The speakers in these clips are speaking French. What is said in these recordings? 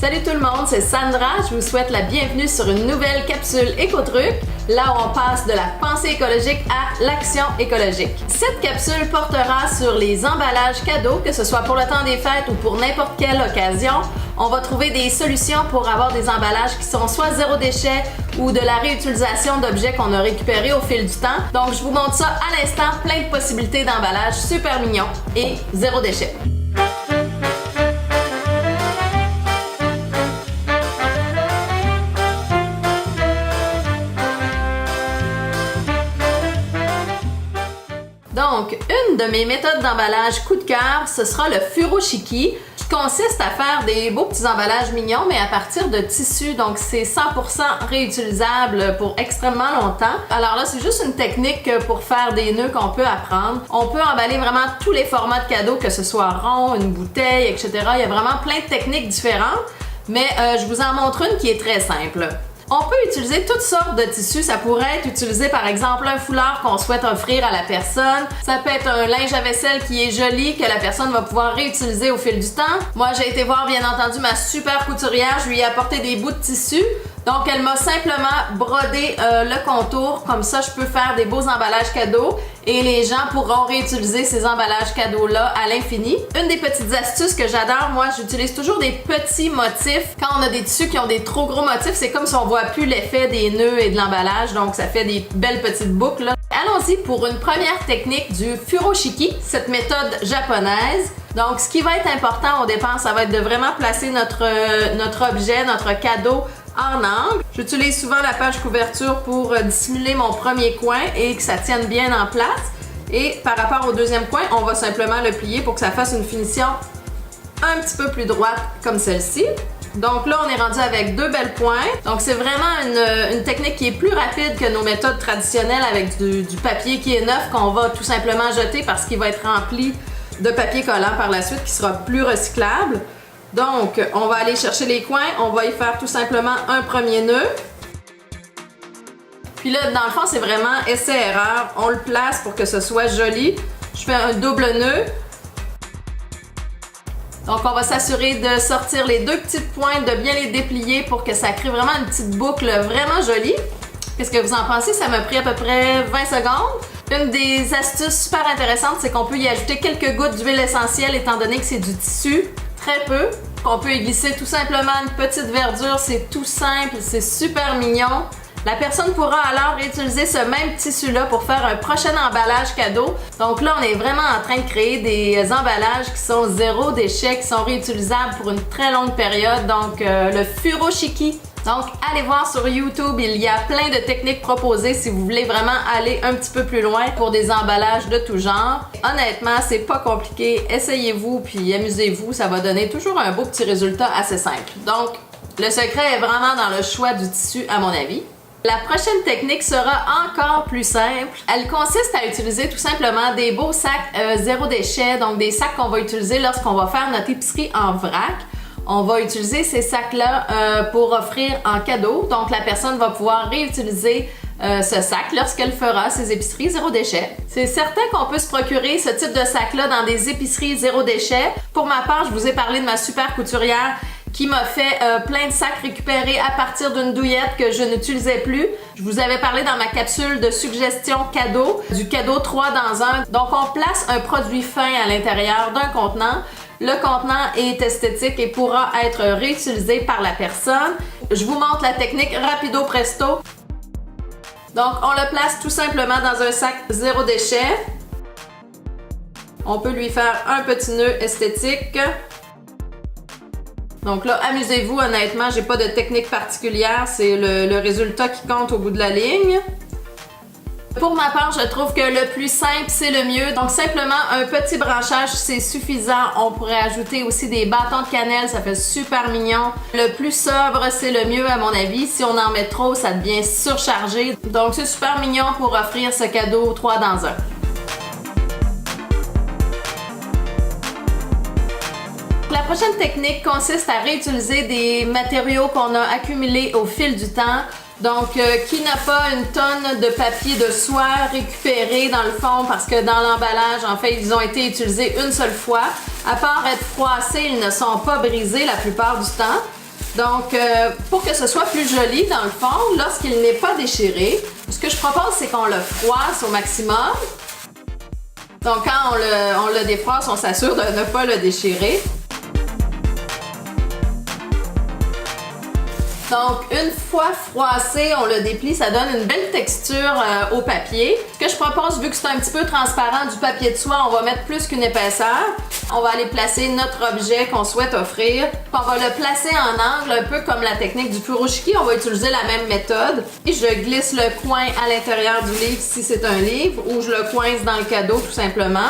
Salut tout le monde, c'est Sandra. Je vous souhaite la bienvenue sur une nouvelle capsule Éco-Truc, là où on passe de la pensée écologique à l'action écologique. Cette capsule portera sur les emballages cadeaux, que ce soit pour le temps des fêtes ou pour n'importe quelle occasion. On va trouver des solutions pour avoir des emballages qui sont soit zéro déchet ou de la réutilisation d'objets qu'on a récupérés au fil du temps. Donc je vous montre ça à l'instant, plein de possibilités d'emballages super mignons et zéro déchet. Donc, une de mes méthodes d'emballage coup de cœur, ce sera le furoshiki, qui consiste à faire des beaux petits emballages mignons, mais à partir de tissu. Donc, c'est 100% réutilisable pour extrêmement longtemps. Alors là, c'est juste une technique pour faire des nœuds qu'on peut apprendre. On peut emballer vraiment tous les formats de cadeaux, que ce soit rond, une bouteille, etc. Il y a vraiment plein de techniques différentes, mais je vous en montre une qui est très simple. On peut utiliser toutes sortes de tissus. Ça pourrait être utilisé par exemple un foulard qu'on souhaite offrir à la personne. Ça peut être un linge à vaisselle qui est joli, que la personne va pouvoir réutiliser au fil du temps. Moi, j'ai été voir bien entendu ma super couturière. Je lui ai apporté des bouts de tissu. Donc, elle m'a simplement brodé le contour. Comme ça, je peux faire des beaux emballages cadeaux et les gens pourront réutiliser ces emballages cadeaux-là à l'infini. Une des petites astuces que j'adore, moi, j'utilise toujours des petits motifs. Quand on a des tissus qui ont des trop gros motifs, c'est comme si on voit plus l'effet des nœuds et de l'emballage. Donc, ça fait des belles petites boucles, là. Allons-y pour une première technique du furoshiki, cette méthode japonaise. Donc, ce qui va être important au départ, ça va être de vraiment placer notre objet, notre cadeau en angle. J'utilise souvent la page couverture pour dissimuler mon premier coin et que ça tienne bien en place. Et par rapport au deuxième coin, on va simplement le plier pour que ça fasse une finition un petit peu plus droite comme celle-ci. Donc là, on est rendu avec deux belles pointes. Donc c'est vraiment une technique qui est plus rapide que nos méthodes traditionnelles avec du papier qui est neuf qu'on va tout simplement jeter parce qu'il va être rempli de papier collant par la suite qui sera plus recyclable. Donc, on va aller chercher les coins, on va y faire tout simplement un premier nœud. Puis là, dans le fond, c'est vraiment essai-erreur. On le place pour que ce soit joli. Je fais un double nœud. Donc, on va s'assurer de sortir les deux petites pointes, de bien les déplier pour que ça crée vraiment une petite boucle vraiment jolie. Qu'est-ce que vous en pensez? Ça m'a pris à peu près 20 secondes. Une des astuces super intéressantes, c'est qu'on peut y ajouter quelques gouttes d'huile essentielle étant donné que c'est du tissu. Très peu. On peut y glisser tout simplement une petite verdure, c'est tout simple, c'est super mignon. La personne pourra alors réutiliser ce même tissu-là pour faire un prochain emballage cadeau. Donc là, on est vraiment en train de créer des emballages qui sont zéro déchet, qui sont réutilisables pour une très longue période. Donc le furoshiki. Donc, allez voir sur YouTube, il y a plein de techniques proposées si vous voulez vraiment aller un petit peu plus loin pour des emballages de tout genre. Honnêtement, c'est pas compliqué. Essayez-vous puis amusez-vous, ça va donner toujours un beau petit résultat assez simple. Donc, le secret est vraiment dans le choix du tissu à mon avis. La prochaine technique sera encore plus simple. Elle consiste à utiliser tout simplement des beaux sacs zéro déchet, donc des sacs qu'on va utiliser lorsqu'on va faire notre épicerie en vrac. On va utiliser ces sacs-là pour offrir en cadeau. Donc, la personne va pouvoir réutiliser ce sac lorsqu'elle fera ses épiceries zéro déchet. C'est certain qu'on peut se procurer ce type de sac-là dans des épiceries zéro déchet. Pour ma part, je vous ai parlé de ma super couturière qui m'a fait plein de sacs récupérés à partir d'une douillette que je n'utilisais plus. Je vous avais parlé dans ma capsule de suggestions cadeaux, du cadeau 3 dans 1. Donc, on place un produit fin à l'intérieur d'un contenant. Le contenant est esthétique et pourra être réutilisé par la personne. Je vous montre la technique rapido presto. Donc, on le place tout simplement dans un sac zéro déchet. On peut lui faire un petit nœud esthétique. Donc là, amusez-vous, honnêtement, j'ai pas de technique particulière, c'est le résultat qui compte au bout de la ligne. Pour ma part, je trouve que le plus simple, c'est le mieux. Donc simplement un petit branchage, c'est suffisant. On pourrait ajouter aussi des bâtons de cannelle, ça fait super mignon. Le plus sobre, c'est le mieux à mon avis. Si on en met trop, ça devient surchargé. Donc c'est super mignon pour offrir ce cadeau 3 dans 1. La prochaine technique consiste à réutiliser des matériaux qu'on a accumulés au fil du temps. Donc, qui n'a pas une tonne de papier de soie récupéré dans le fond parce que dans l'emballage, en fait, ils ont été utilisés une seule fois. À part être froissés, ils ne sont pas brisés la plupart du temps. Donc, pour que ce soit plus joli, dans le fond, lorsqu'il n'est pas déchiré, ce que je propose, c'est qu'on le froisse au maximum. Donc, quand on le défroisse, on s'assure de ne pas le déchirer. Donc, une fois froissé, on le déplie, ça donne une belle texture au papier. Ce que je propose, vu que c'est un petit peu transparent du papier de soie, on va mettre plus qu'une épaisseur. On va aller placer notre objet qu'on souhaite offrir. On va le placer en angle, un peu comme la technique du furoshiki. On va utiliser la même méthode. Et je glisse le coin à l'intérieur du livre si c'est un livre, ou je le coince dans le cadeau tout simplement.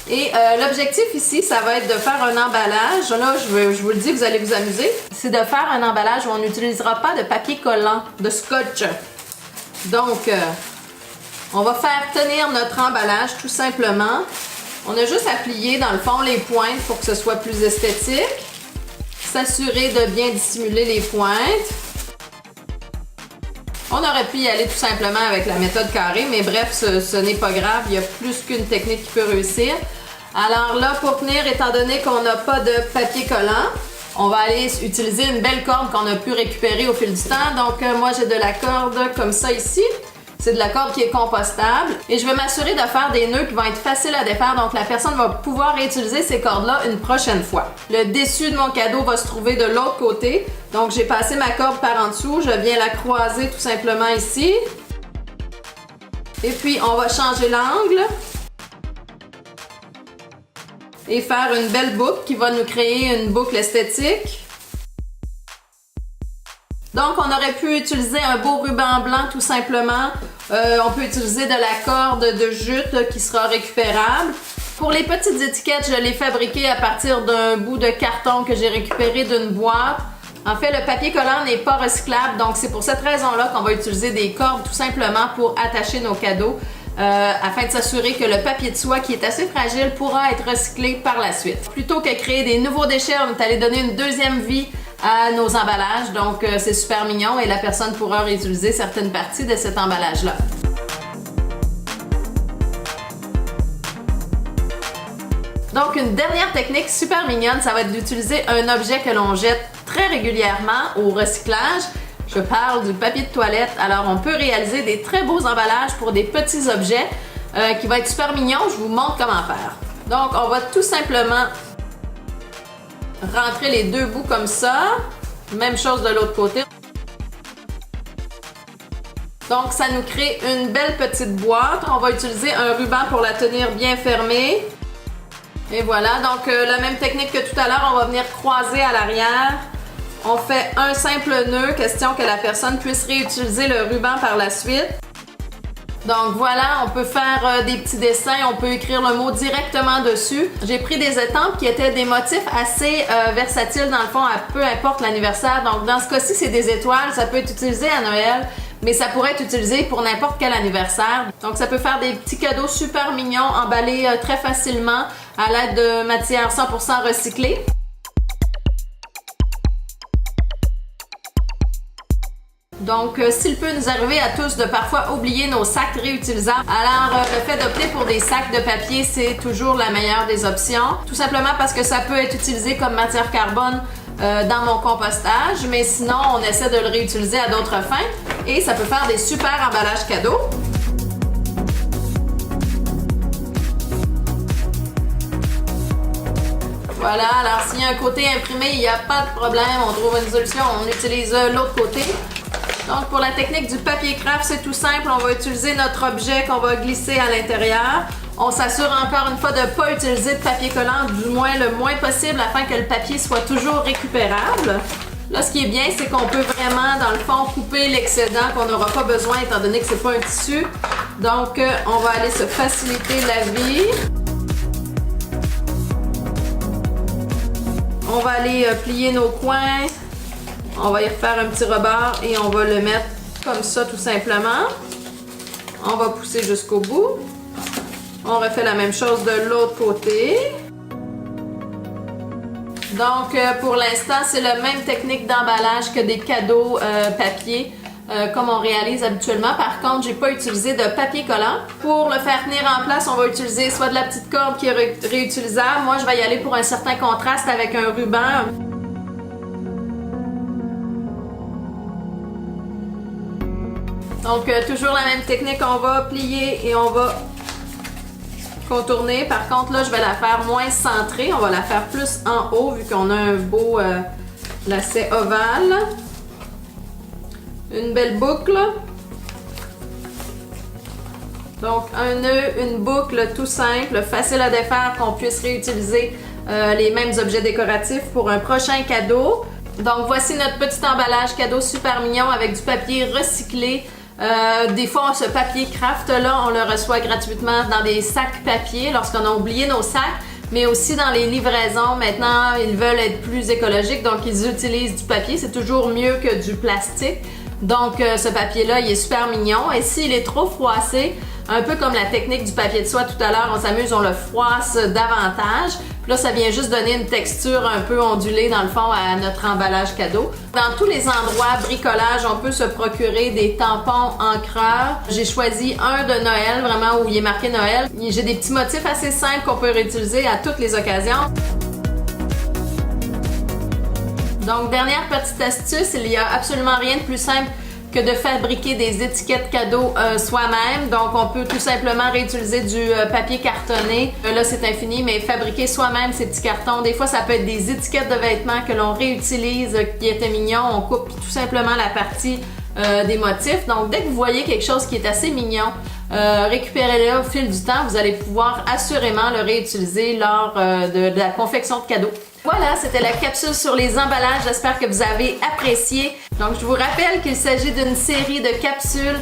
Et l'objectif ici, ça va être de faire un emballage. Là, je vous le dis, vous allez vous amuser. C'est de faire un emballage où on n'utilisera pas de papier collant, de scotch. Donc, on va faire tenir notre emballage tout simplement. On a juste à plier dans le fond les pointes pour que ce soit plus esthétique. S'assurer de bien dissimuler les pointes. On aurait pu y aller tout simplement avec la méthode carrée, mais bref, ce n'est pas grave, il y a plus qu'une technique qui peut réussir. Alors là, pour tenir, étant donné qu'on n'a pas de papier collant, on va aller utiliser une belle corde qu'on a pu récupérer au fil du temps. Donc moi, j'ai de la corde comme ça ici. C'est de la corde qui est compostable. Et je vais m'assurer de faire des nœuds qui vont être faciles à défaire, donc la personne va pouvoir réutiliser ces cordes-là une prochaine fois. Le dessus de mon cadeau va se trouver de l'autre côté. Donc j'ai passé ma corde par en dessous, je viens la croiser tout simplement ici. Et puis on va changer l'angle. Et faire une belle boucle qui va nous créer une boucle esthétique. Donc, on aurait pu utiliser un beau ruban blanc tout simplement. On peut utiliser de la corde de jute qui sera récupérable. Pour les petites étiquettes, je l'ai fabriquée à partir d'un bout de carton que j'ai récupéré d'une boîte. En fait, le papier collant n'est pas recyclable, donc c'est pour cette raison-là qu'on va utiliser des cordes tout simplement pour attacher nos cadeaux afin de s'assurer que le papier de soie qui est assez fragile pourra être recyclé par la suite. Plutôt que créer des nouveaux déchets, on est allé donner une deuxième vie à nos emballages, donc c'est super mignon et la personne pourra réutiliser certaines parties de cet emballage-là. Donc une dernière technique super mignonne, ça va être d'utiliser un objet que l'on jette très régulièrement au recyclage. Je parle du papier de toilette. Alors on peut réaliser des très beaux emballages pour des petits objets qui va être super mignon. Je vous montre comment faire. Donc on va tout simplement rentrer les deux bouts comme ça. Même chose de l'autre côté. Donc ça nous crée une belle petite boîte. On va utiliser un ruban pour la tenir bien fermée. Et voilà, donc la même technique que tout à l'heure, on va venir croiser à l'arrière. On fait un simple nœud, question que la personne puisse réutiliser le ruban par la suite. Donc voilà, on peut faire des petits dessins, on peut écrire le mot directement dessus. J'ai pris des étampes qui étaient des motifs assez versatiles dans le fond, à peu importe l'anniversaire. Donc dans ce cas-ci, c'est des étoiles, ça peut être utilisé à Noël, mais ça pourrait être utilisé pour n'importe quel anniversaire. Donc ça peut faire des petits cadeaux super mignons, emballés très facilement à l'aide de matières 100% recyclées. Donc, s'il peut nous arriver à tous de parfois oublier nos sacs réutilisables, alors le fait d'opter pour des sacs de papier, c'est toujours la meilleure des options. Tout simplement parce que ça peut être utilisé comme matière carbone dans mon compostage, mais sinon, on essaie de le réutiliser à d'autres fins et ça peut faire des super emballages cadeaux. Voilà, alors s'il y a un côté imprimé, il n'y a pas de problème, on trouve une solution, on utilise l'autre côté. Donc pour la technique du papier craft, c'est tout simple, on va utiliser notre objet qu'on va glisser à l'intérieur. On s'assure encore une fois de ne pas utiliser de papier collant, du moins le moins possible, afin que le papier soit toujours récupérable. Là, ce qui est bien, c'est qu'on peut vraiment, dans le fond, couper l'excédent qu'on n'aura pas besoin, étant donné que c'est pas un tissu. Donc, on va aller se faciliter la vie. On va aller plier nos coins. On va y refaire un petit rebord et on va le mettre comme ça tout simplement. On va pousser jusqu'au bout. On refait la même chose de l'autre côté. Donc pour l'instant, c'est la même technique d'emballage que des cadeaux papier comme on réalise habituellement. Par contre, j'ai pas utilisé de papier collant. Pour le faire tenir en place, on va utiliser soit de la petite corde qui est réutilisable. Moi, je vais y aller pour un certain contraste avec un ruban. Donc, toujours la même technique, on va plier et on va contourner. Par contre, là, je vais la faire moins centrée. On va la faire plus en haut vu qu'on a un beau lacet ovale. Une belle boucle. Donc, un nœud, une boucle tout simple, facile à défaire, qu'on puisse réutiliser les mêmes objets décoratifs pour un prochain cadeau. Donc, voici notre petit emballage cadeau super mignon avec du papier recyclé. Des fois, ce papier craft-là, on le reçoit gratuitement dans des sacs papier lorsqu'on a oublié nos sacs, mais aussi dans les livraisons. Maintenant, ils veulent être plus écologiques, donc ils utilisent du papier. C'est toujours mieux que du plastique. Donc, ce papier-là, il est super mignon. Et s'il est trop froissé, un peu comme la technique du papier de soie tout à l'heure, on s'amuse, on le froisse davantage. Puis là, ça vient juste donner une texture un peu ondulée dans le fond à notre emballage cadeau. Dans tous les endroits bricolage, on peut se procurer des tampons encreurs. J'ai choisi un de Noël, vraiment où il est marqué Noël. J'ai des petits motifs assez simples qu'on peut réutiliser à toutes les occasions. Donc, dernière petite astuce, il n'y a absolument rien de plus simple que de fabriquer des étiquettes cadeaux soi-même. Donc, on peut tout simplement réutiliser du papier cartonné. Là, c'est infini, mais fabriquer soi-même ces petits cartons. Des fois, ça peut être des étiquettes de vêtements que l'on réutilise, qui étaient mignons. On coupe tout simplement la partie des motifs. Donc, dès que vous voyez quelque chose qui est assez mignon, récupérez-le au fil du temps. Vous allez pouvoir assurément le réutiliser lors de la confection de cadeaux. Voilà, c'était la capsule sur les emballages. J'espère que vous avez apprécié. Donc, je vous rappelle qu'il s'agit d'une série de capsules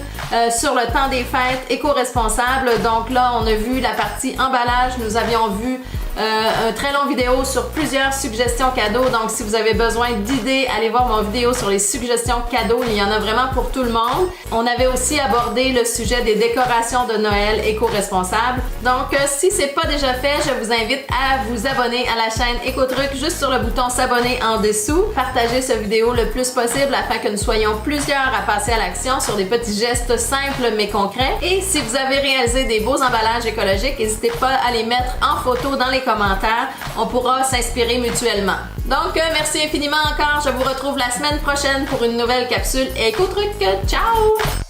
sur le temps des fêtes éco-responsables. Donc là, on a vu la partie emballage. Nous avions vu un très long vidéo sur plusieurs suggestions cadeaux. Donc, si vous avez besoin d'idées, allez voir mon vidéo sur les suggestions cadeaux. Il y en a vraiment pour tout le monde. On avait aussi abordé le sujet des décorations de Noël éco-responsables. Donc, si c'est pas déjà fait, je vous invite à vous abonner à la chaîne Éco-Truc juste sur le bouton s'abonner en dessous. Partagez cette vidéo le plus possible afin que nous soyons plusieurs à passer à l'action sur des petits gestes simples mais concrets. Et si vous avez réalisé des beaux emballages écologiques, n'hésitez pas à les mettre en photo dans les commentaires. On pourra s'inspirer mutuellement. Donc, merci infiniment encore. Je vous retrouve la semaine prochaine pour une nouvelle capsule Éco-Truc. Ciao!